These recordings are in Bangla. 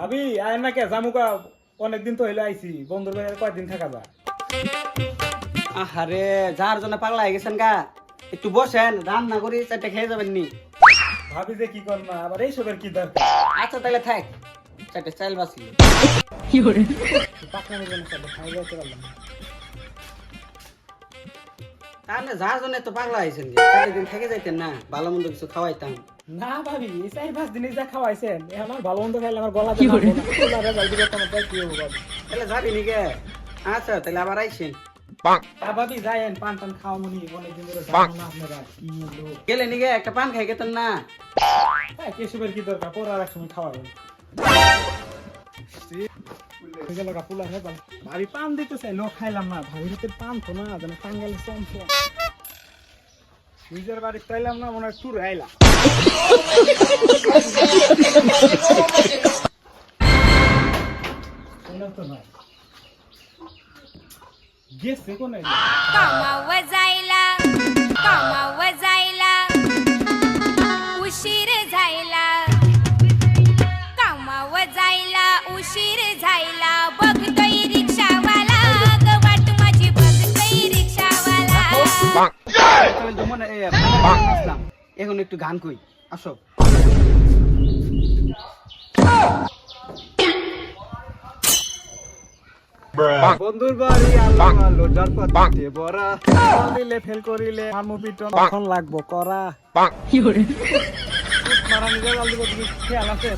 ভাবি আয় না কে জামুকা অনেকদিন তো হইলে আইছি বন্ধুর বাড়ি কয়েকদিন থাকা যা। আহারে যার জন্য পাগলা হয়ে গেছেন গা, একটু বসেন, রান্না করি চারটে খেয়ে যাবেন নি। ভাবি যে কি করবা আবার এইসবের কি দরকার? আচ্ছা তাহলে থাক, চারটে চাইল বাঁচলি। পাকনা মিলে না চলো, খাই যাইতে পারলাম না। তাহলে যার জন্য তো পাগলা হয়েছেন, চারদিন থেকে যাইতেন না, ভালো মন্দ কিছু খাওয়াইতাম। না ভাবি এই 4-5 দিন যা খাওয়াইছেন আমার ভালো মন্দ খাইলে আমার গলা দিয়ে নামবো না। তোলারে জলদি করতে আমার দেখ কি হবে ভাবি। তাহলে যাবি নি গে? আচ্ছা তাহলে আবার আইসেন। তা ভাবি যাইয়েন পান টান খাওয়া মনি অনেকদিন ধরে যাবো না আপনারা কি লোক। গেলে নি গে, একটা পান খাই গেতেন না। হ্যাঁ কেসবের কি দরকার পরে আর এক সময় খাওয়াবেন। ভাবি পান দিতে চাই লোক খাইলাম না, ভাবির হাতে পান তো না যেন টাঙ্গাইলে চমচম। নিজের বাড়ি চাইলাম না মনে হয় টুর আইলাম। তো নয় গেছে কোন जायला उशीर जायला कामाव जायला उशीर जायला बघतोय रिक्षावाला गवाट माझी बघतोय रिक्षावाला এখন একটু গান কই, আসো। বন্ধুর বাড়ি আলো আলো যার পাতে বড়া দিলে ফেল করিলে মামু পিটন তখন লাগবো করা কি করে মারা নিজে জলদি করতে খেয়াল আছে।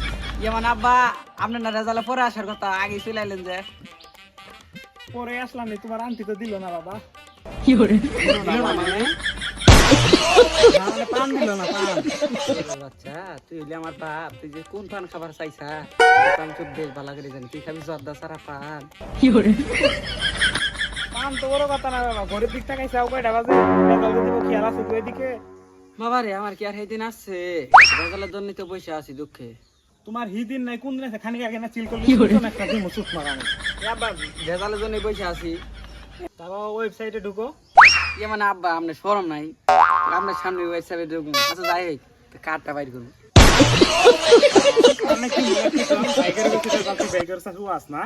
যেমন আব্বা আপনার না রেজাল্টে পরে আসার কথা, আগে চলে আইলেন যে। পরে আসলাম নি, তোমার আন্টি তো দিল না বাবা। মানে পান দিল না পান। আচ্ছা তুই হইলে আমার বাপ, তুই যে কোন পান খাবার চাইছা আমি তো বেশ ভালো করে জানি। তুই খাবি জর্দা সারা পান। পান তো বড় কথা না বাবা, ঘরের দিক টাকাইছে কয়টা বাজে জলদি দিব খেয়াল আছে তুই এদিকে। বাবা রে আমার কি আর সেইদিন আসছে, রেজাল্টের জন্য তো বসে আছি দুঃখে। তোমার হিদিন নাই কোন দিন আছে খানিক আগে না চিল করলি কোন একটা দিমু চুপ মারানো। আব্বা রেজাল্টের জন্য বসে আছি। তারপর ওয়েবসাইটে ঢুকো। যেমন আব্বা আপনার শরম নাই, আপনার সামনে ওয়েবসাইটে ঢুকুন। আচ্ছা যাই হোক, কার্ডটা বাইর করুন। আমি কি বাইকের ভিতরে যাচ্ছি, বাইকের সাথে আস না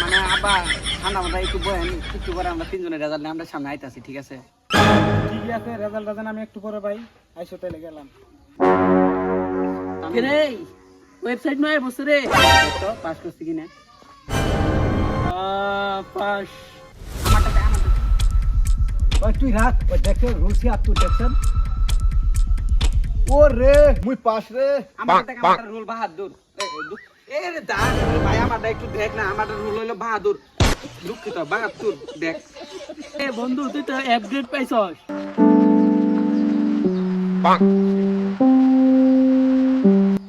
মানে আব্বা ঠান্ডা মাথা একটু বহেন, একটু পরে আমরা তিনজনের রেজাল্ট নিয়ে আমরা সামনে আইতাছি, ঠিক আছে? ঠিক আছে রেজাল্ট আমি একটু পরে পাই আইসো তাইলে গেলাম। রে ওয়েবসাইট নয় বছরে তো পাস করছি কিনা? পাস আমারটা ওই তুই রাখ, ওই দেখে রুলসি আর তুই দেখছেন। ও রে মুই পাস রে। আমার রুল বাহাদুর। এ রে দা ভাই আমারটা একটু দেখ না, আমারটা রুল হইলো বাহাদুর। দুঃখিত বাহাদুর দেখ। এ বন্ধু তুই তো আপগ্রেড পাইছস।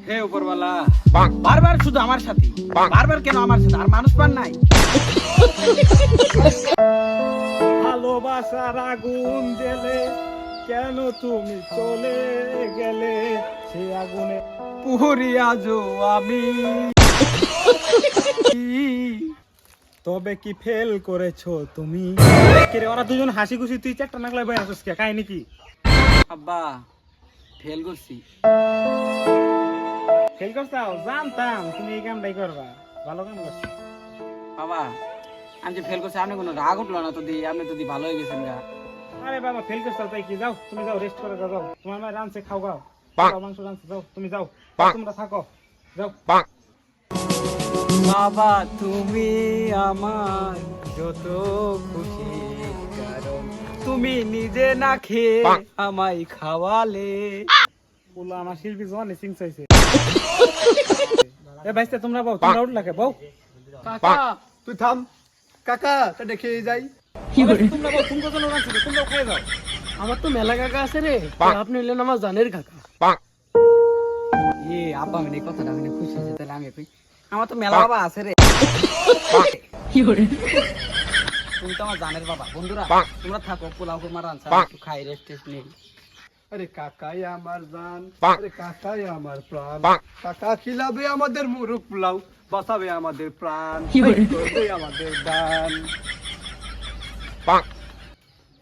হে উপরওয়ালা, বারবার শুধু আমার সাথে, বারবার কেন আমার সাথে? আর মানুষ পান নাই? ভালোবাসার আগুন জ্বেলে কেন তুমি চলে গেলে, সে আগুনে পুরি আজো আমি। তবে কি ফেল করেছো তুমি? রে ওরা দুজন হাসি খুশি, তুই চারটা নাগলাই বই আসছিস কে? কাহিনী কি? আব্বা ফেল করছি। ফেল করছাও? জানতাম তুমি এই কামটাই করবা, ভালো কাম করছো। বাবা আমি যে ফেল করছি, আপনি কোনো রাগ উঠলো না তো? দিই আপনি তো দি ভালো হয়ে গেছেন গা। আরে বাবা ফেল করছাও তাই কি, যাও তুমি যাও রেস্ট করে যাও। তোমার মা রাঁধছে খাও গাও, মাংস রাঁধছে, যাও তুমি যাও, তোমরা থাকো যাও। বাবা তুমি আমার যত খুশি, কারণ তুমি নিজে না খেয়ে আমায় খাওয়ালে। বললো আমার শিল্পী জোয়ানে সিং চাইছে। এ ভাইস্তে তোমরা বউ, তোমরা উঠলা কে বউ? কাকা তুই থাম, কাকা তা দেখে যাই। তোমরা বউ, তুমি কজন রাঁধছো? তোমরাও খেয়ে যাও। আমার তো মেলা কাকা আছে রে, আপনি হইলেন আমার জানের কাকা। এ আব্বা আমি এই কথাটা আমি খুশি হয়েছে, তাহলে আমি কই আমার তো মেলা বাবা আছে রে। তুমি তো আমার জানের বাবা। বন্ধুরা তোমরা থাকো, পোলাও কুরমা রান্না একটু খাই, রেস্ট টেস্ট নেই। আরে কাকাই আমার জান, আরে কাকাই আমার প্রাণ। কাকা খিলাবে আমাদের মুরুখ পোলাও, বাঁচাবে আমাদের প্রাণ, করবে আমাদের দান।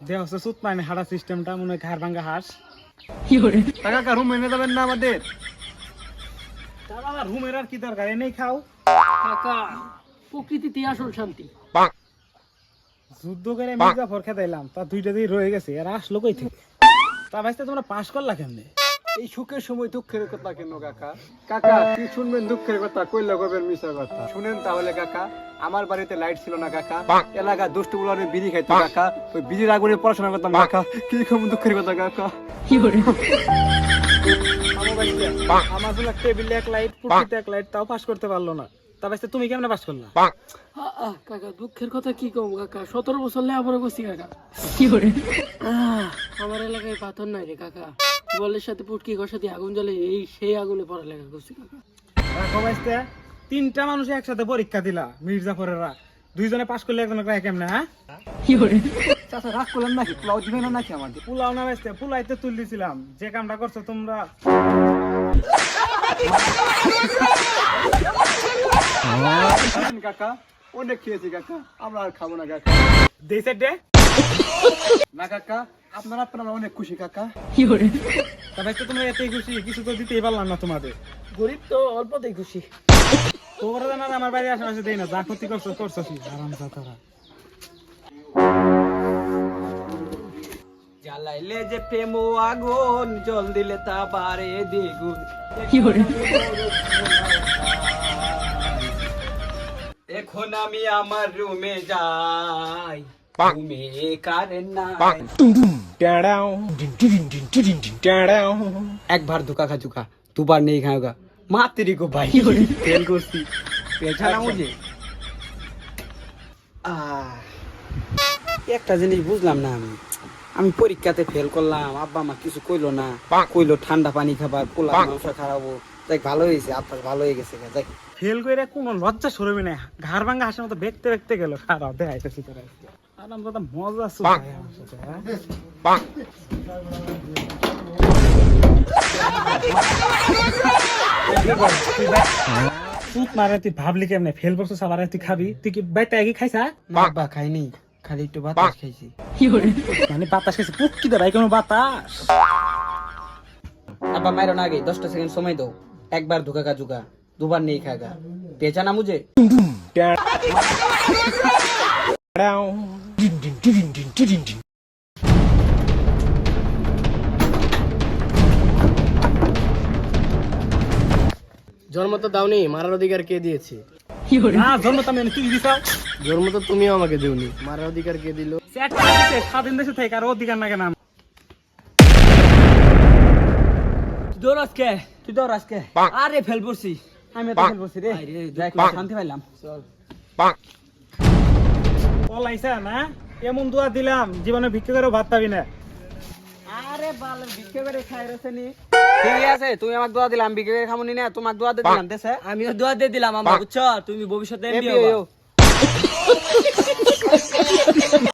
দেহ হচ্ছে সুত পায়নি হাড়া সিস্টেমটা, মনে হয় ঘাড় ভাঙ্গা হাঁস। কাকা রুম এনে যাবেন না আমাদের? তার আমার রুমের আর কি দরকার এনেই খাও। কাকা প্রকৃতিতে আসল শান্তি। যুদ্ধ করে মির্জাফর খেতাইলাম তা 2টা দিন রয়ে গেছে আর আসলো কই থেকে? তা ভাইস্তে তোমরা পাস করলা কেমনে? এই সুখের সময় দুঃখের কথা কেন কাকা? কাকা কি শুনবেন দুঃখের কথা, কইলে কবেন মিশা কথা? শুনেন তাহলে কাকা, আমার বাড়িতে লাইট ছিল না কাকা, এলাকা দুষ্ট গুলো বিড়ি খাইতো কাকা, ওই বিড়ির আগুনে পড়াশোনা করতাম কাকা। কি কম দুঃখের কথা কাকা। আমার জন্য টেবিলে 1 লাইট, পুটিতে 1 লাইট, তাও পাস করতে পারলো না। তা ভাইস্তে তুমি কেমনে পাস করলা? কাকা দুঃখের কথা কি কম কাকা, 17 বছর লেখাপড়া করছি কাকা। আমার এলাকায় পাথর নাই রে কাকা, বলের সাথে পুটকি ঘর সাথে আগুন জ্বলে সেই আগুনে পড়ালেখা করছি কাকা। দেখো ভাইস্তে 3টা মানুষ একসাথে পরীক্ষা দিলা, মির্জাফরেরা 2 জনে পাস করলে একজনে রায় কেমনে? হ্যাঁ চাচা রাগ করলেন নাকি? পোলাও দিবেন না নাকি আমাদের? পুলাও না ভাইস্তে, পুলাইতে তুল দিছিলাম। যে কামটা করছো তোমরা কাকা অনেক খেয়েছি কাকা, আমরা আর খাবো না কাকা। দিছে দে। না কাকা, আপনারা অনেক খুশি কাকা। তা ভাইস্তে তোমরা এতেই খুশি, কিছু তো দিতেই পারলাম না তোমাদের। গরিব তো অল্পতেই খুশি। তোমরা জানা আমার বাড়ির আশেপাশে দেই না, যা ক্ষতি করছো করছো কি আরাম তারা। জ্বালাইলে যে প্রেম আগুন, জল দিলে তা বাড়ে দ্বিগুণ। এখন আমি আমার রুমে যাই, রুমে কারেন্ট নাই। একবার ধোকা খা চুকা, দুবার নেই খাওগা, মাতেরি গো ভাই। ফেল করছি, পেছানা মুঝে। একটা জিনিস বুঝলাম না আমি পরীক্ষাতে ফেল করলাম, আব্বা মা কিছু কইলো না, কইলো ঠান্ডা পানি খাবার, পোলা মাংস খাওয়াবো। দেখ ভালো হয়েছে, আপনার ভালো হয়ে গেছে। দেখ ফেল করে কোনো লজ্জা সরবে না, ঘাড় ভাঙা হাসির মতো দেখতে দেখতে গেল। খারাপ দেখাইতেছি তোরা আরাম দাদা, মজা আছে আমার সাথে। তুই মারে তুই ভাবলি কেমনে ফেল করছো? সবার তুই খাবি? তুই কি বাইতে আগে খাইছা? না আব্বা খাইনি, খালি একটু বাতাস খাইছি। মানে বাতাস খাইছে? পুক্কি দে ভাই, কোনো বাতাস। আব্বা মাইরো না, আগে 10টা সেকেন্ড সময় দাও। একবার ধোকা খা চুকা, দুবার নেই খাগা, পেছানা মুঝে। জন্ম তো দাওনি, মারার অধিকার কে দিয়েছে? না জন্ম তো আমি, তুই দিছাও। জন্ম তো তুমিও আমাকে দেওনি, মারার অধিকার কে দিল? স্বাধীন দেশে থেকে আর অধিকার না কেন? তুই দৌড় আজকে। আরে ফেল পড়ছি, আমি তো ফেল করছি রে। দেখ শান্তি পাইলাম। চল পলাইছা না? এমন দোয়া দিলাম জীবনে ভিক্ষা করে ভাত পাবি না। আরে বাল ভিক্ষা করে খাই রয়েছে নি। ঠিক আছে, তুমি আমাকে দোয়া দিলাম, ভিক্ষা করে খামুনি না, তোমাকে দোয়া দিয়ে দিলাম। দেশে আমিও দোয়া দিয়ে দিলাম, আমার বুঝছো? তুমি ভবিষ্যতে এমপি হও।